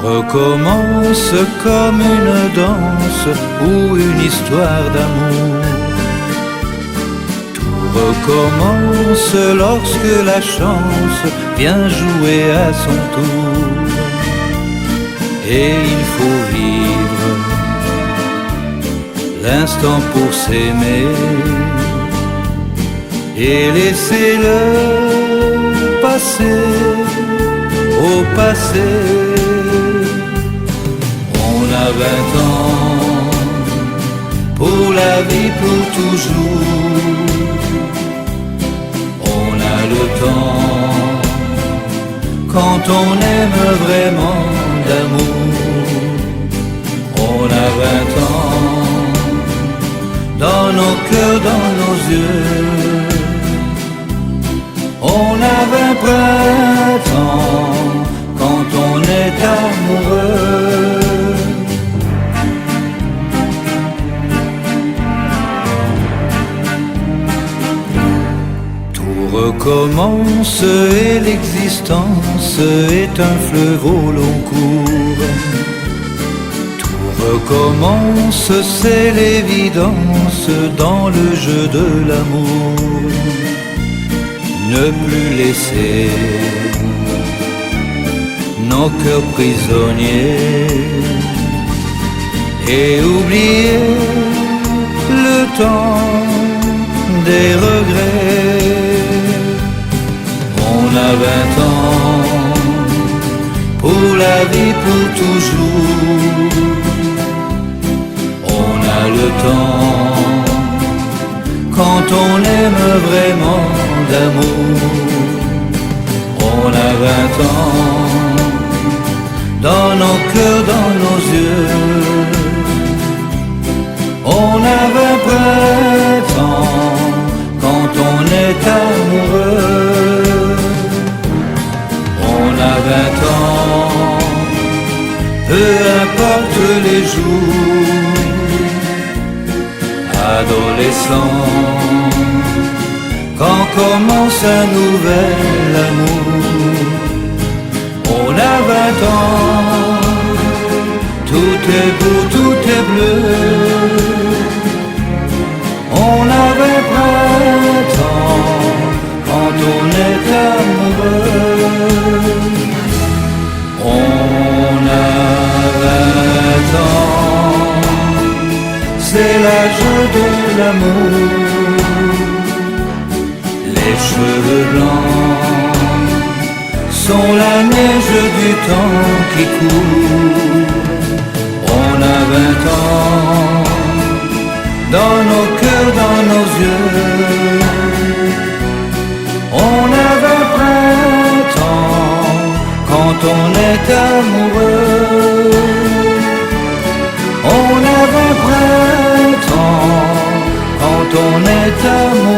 recommence comme une danse ou une histoire d'amour. Tout recommence lorsque la chance vient jouer à son tour. Et il faut vivre l'instant pour s'aimer et laisser le passé au passé. On a 20 ans pour la vie, pour toujours. On a le temps quand on aime vraiment d'amour. On a 20 ans dans nos cœurs, dans nos yeux. On a 20 printemps quand on est amoureux. Tout recommence et l'existence est un fleuve au long cours. Tout recommence, c'est l'évidence dans le jeu de l'amour. Ne plus laisser nos cœurs prisonniers et oublier le temps des regrets. On a 20 ans pour la vie, pour toujours. On a le temps quand on aime vraiment d'amour. On a 20 ans dans nos cœurs, dans nos yeux. On a 20 printemps quand on est amoureux. On a 20 ans, peu importe les jours. Adolescent, quand commence un nouvel amour. On a 20 ans, tout est beau, tout est bleu. On a 20 printemps quand on est amoureux. On a 20 ans, c'est l'âge de l'amour. Les cheveux blancs sont la neige du temps qui court. On a 20 ans dans nos cœurs, dans nos yeux. On a 20 printemps quand on est amoureux. On a 20 printemps quand on est amoureux.